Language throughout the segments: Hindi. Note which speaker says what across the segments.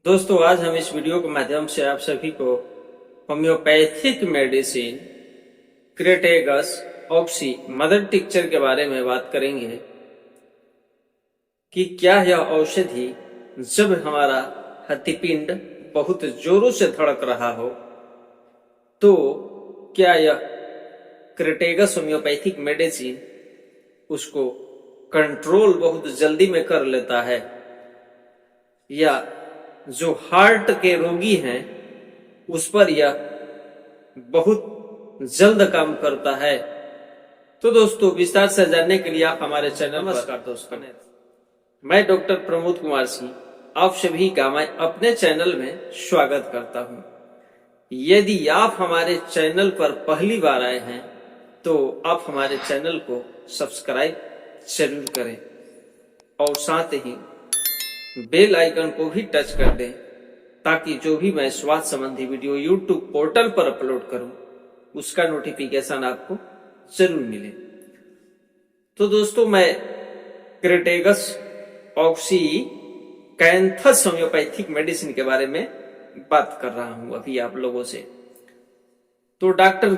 Speaker 1: दोस्तों, आज हम इस वीडियो के माध्यम से आप सभी को homeopathic medicine Crataegus oxy mother tincture के बारे में बात करेंगे कि क्या यह औषधि जब हमारा हथिपिंड बहुत जोरों से धड़क रहा हो तो क्या यह क्रेटेगस होम्योपैथिक मेडिसिन उसको कंट्रोल बहुत जल्दी में कर लेता है, या जो हार्ट के रोगी हैं उस पर यह बहुत जल्द काम करता है। तो दोस्तों, विस्तार से जानने के लिए आप हमारे चैनल। नमस्कार दोस्तों, मैं डॉक्टर प्रमोद कुमार सिंह आप सभी का मैं अपने चैनल में स्वागत करता हूं। यदि आप हमारे चैनल पर पहली बार आए हैं तो आप हमारे चैनल को सब्सक्राइब जरूर करें और साथ ही बेल आइकन को भी टच कर दें ताकि जो भी मैं स्वास्थ्य संबंधी वीडियो यूट्यूब पोर्टल पर अपलोड करूं उसका नोटिफिकेशन आपको जरूर मिले। तो दोस्तों, मैं Crataegus oxy canthus homeopathic medicine के बारे में बात कर रहा हूं अभी आप लोगों से। तो डॉक्टर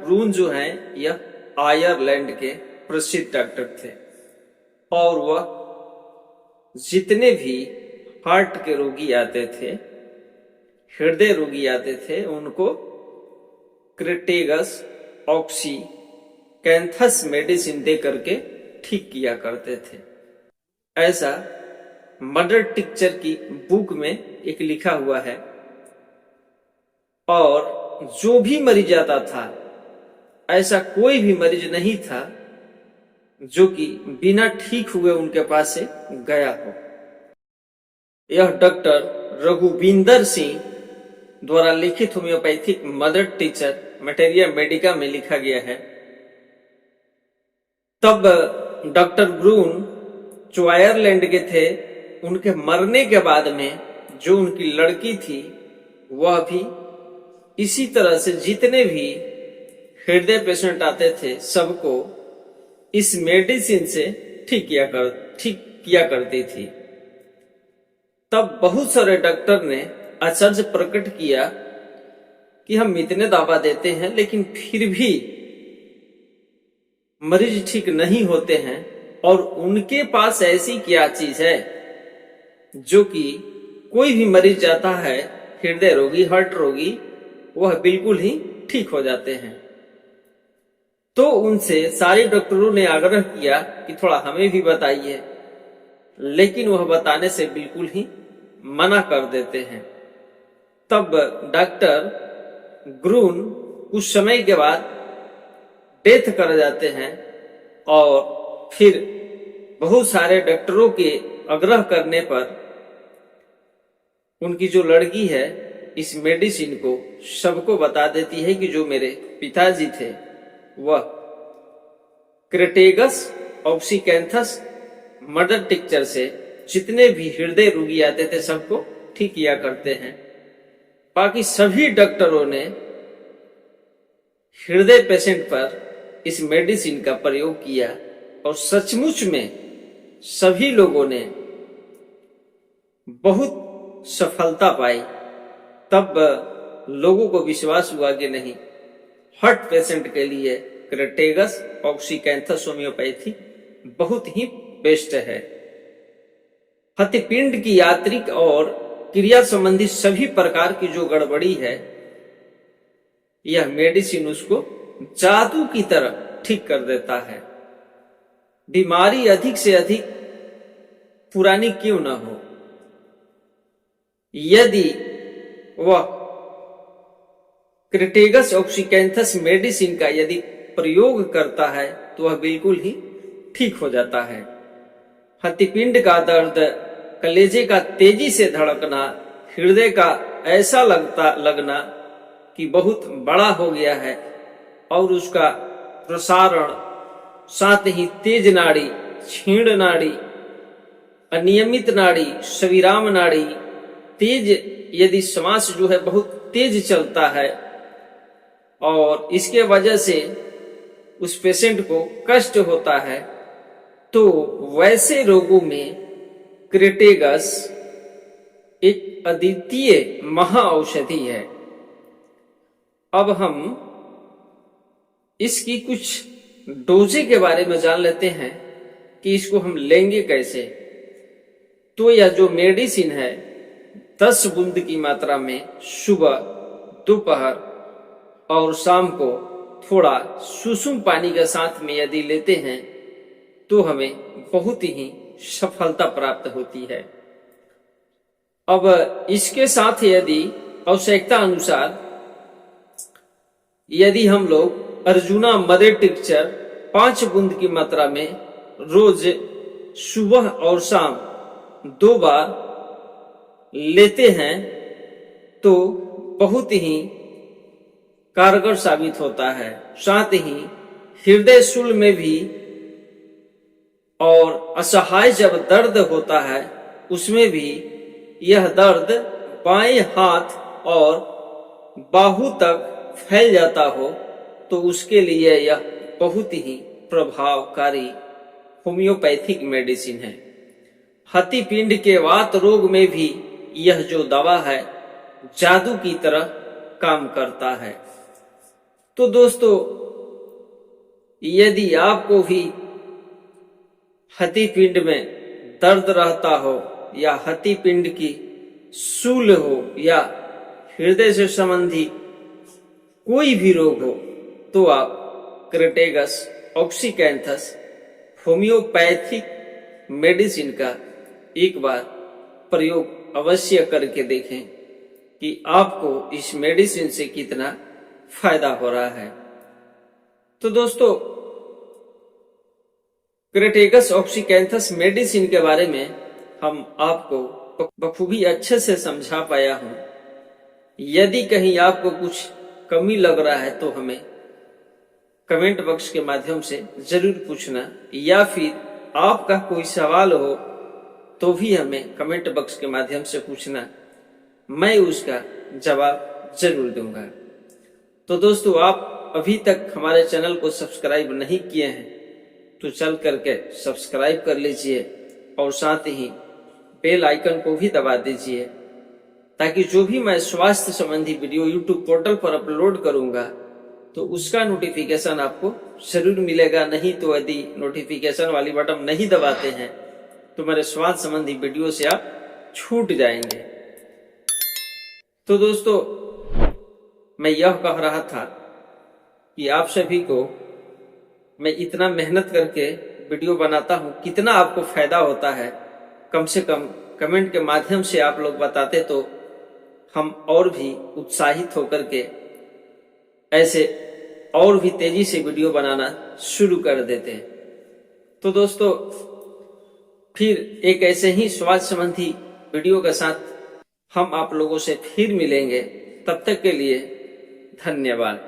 Speaker 1: ग्रून जो हैं यह आयरलैंड के प्रसिद्ध डॉक्टर थे और वह जितने भी हार्ट के रोगी आते थे, हृदय रोगी आते थे, उनको क्रेटेगस ऑक्सी कैंथस मेडिसिन दे करके ठीक किया करते थे। ऐसा मदर टिंचर की बुक में एक लिखा हुआ है। और जो भी मरीज आता था, ऐसा कोई भी मरीज नहीं था जो कि बिना ठीक हुए उनके पास से गया हो। यह डॉक्टर रघुविंदर सिंह द्वारा लिखित homeopathic mother tincture materia Medica में लिखा गया है। तब डॉक्टर ग्रून जो आयरलैंड के थे, उनके मरने के बाद में जो उनकी लड़की थी वह भी इसी तरह से जितने भी हृदय पेशेंट आते थे सबको इस मेडिसिन से ठीक किया करती थी। तब बहुत सारे डॉक्टर ने आश्चर्य प्रकट किया कि हम इतने दवा देते हैं लेकिन फिर भी मरीज ठीक नहीं होते हैं, और उनके पास ऐसी क्या चीज है जो कि कोई भी मरीज जाता है, हृदय रोगी, हार्ट रोगी, वह बिल्कुल ही ठीक हो जाते हैं। तो उनसे सारे डॉक्टरों ने आग्रह किया कि थोड़ा हमें भी बताइए, लेकिन वह बताने से बिल्कुल ही मना कर देते हैं। तब डॉक्टर ग्रून कुछ समय के बाद डेथ कर जाते हैं और फिर बहुत सारे डॉक्टरों के आग्रह करने पर उनकी जो लड़की है इस मेडिसिन को सबको बता देती है कि जो मेरे पिताजी थे वह Crataegus oxy canthus mother tincture से जितने भी हृदय रोगी आते थे सबको ठीक किया करते हैं। बाकी सभी डॉक्टरों ने हृदय पेशेंट पर इस मेडिसिन का प्रयोग किया और सचमुच में सभी लोगों ने बहुत सफलता पाई। तब लोगों को विश्वास हुआ कि नहीं, हार्ट पेशेंट के लिए क्रेटेगस ऑक्सी कैंथस होम्योपैथी बहुत ही बेस्ट है। हथिपिंड की यांत्रिक और क्रिया संबंधी सभी प्रकार की जो गड़बड़ी है, यह मेडिसिन उसको जादू की तरह ठीक कर देता है। बीमारी अधिक से अधिक पुरानी क्यों न हो, यदि वह क्रेटेगस ऑक्सी कैंथस मेडिसिन का यदि प्रयोग करता है तो वह बिल्कुल ही ठीक हो जाता है। हथिपिंड का दर्द, कलेजे का तेजी से धड़कना, हृदय का ऐसा लगना कि बहुत बड़ा हो गया है और उसका प्रसारण, साथ ही तेज नाड़ी, क्षीण नाड़ी, अनियमित नाड़ी, सविराम नाड़ी, तेज यदि श्वास जो है बहुत तेज चलता है और इसके वजह से उस पेशेंट को कष्ट होता है, तो वैसे रोगों में क्रेटेगस एक अद्वितीय महाऔषधि है। अब हम इसकी कुछ डोजे के बारे में जान लेते हैं कि इसको हम लेंगे कैसे। तो यह जो मेडिसिन है 10 बूंद की मात्रा में सुबह, दोपहर और शाम को थोड़ा सुसुम पानी के साथ में यदि लेते हैं तो हमें बहुत ही सफलता प्राप्त होती है। अब इसके साथ यदि आवश्यकता अनुसार यदि हम लोग अर्जुना मदर टिक्चर 5 बूंद की मात्रा में रोज सुबह और शाम 2 बार लेते हैं तो बहुत ही कारगर साबित होता है। साथ ही हृदय शूल में भी और असहाय जब दर्द होता है उसमें भी यह दर्द बाएं हाथ और बाहु तक फैल जाता हो तो उसके लिए यह बहुत ही प्रभावकारी होम्योपैथिक मेडिसिन है। हथिपिंड के वात रोग में भी यह जो दवा है जादू की तरह काम करता है। तो दोस्तों, यदि आपको भी हथिपिंड में दर्द रहता हो या हथिपिंड की शूल हो या हृदय से संबंधी कोई भी रोग हो तो आप क्रेटेगस ऑक्सीकैंथस होम्योपैथिक मेडिसिन का एक बार प्रयोग अवश्य करके देखें कि आपको इस मेडिसिन से कितना फायदा हो रहा है। तो दोस्तों, क्रेटेगस ऑक्सीकैंथस मेडिसिन के बारे में हम आपको बखूबी अच्छे से समझा पाया हूं। यदि कहीं आपको कुछ कमी लग रहा है तो हमें कमेंट बॉक्स के माध्यम से जरूर पूछना, या फिर आपका कोई सवाल हो तो भी हमें कमेंट बॉक्स के माध्यम से पूछना, मैं उसका जवाब जरूर दूंगा। तो दोस्तों, आप अभी तक हमारे चैनल को सब्सक्राइब नहीं किए हैं तो चल करके सब्सक्राइब कर लीजिए और साथ ही बेल आइकन को भी दबा दीजिए ताकि जो भी मैं स्वास्थ्य संबंधी वीडियो यूट्यूब पोर्टल पर अपलोड करूंगा तो उसका नोटिफिकेशन आपको जरूर मिलेगा। नहीं तो यदि नोटिफिकेशन वाली बटन नहीं दबाते हैं तो मेरे स्वास्थ्य संबंधी वीडियो से आप छूट जाएंगे। तो दोस्तों, मैं यह कह रहा था कि आप सभी को मैं इतना मेहनत करके वीडियो बनाता हूं, कितना आपको फायदा होता है कम से कम कमेंट के माध्यम से आप लोग बताते तो हम और भी उत्साहित होकर के ऐसे और भी तेजी से वीडियो बनाना शुरू कर देते हैं। तो दोस्तों, फिर एक ऐसे ही स्वास्थ्य संबंधी वीडियो के साथ हम आप लोगों से फिर मिलेंगे। तब तक के लिए धन्यवाद।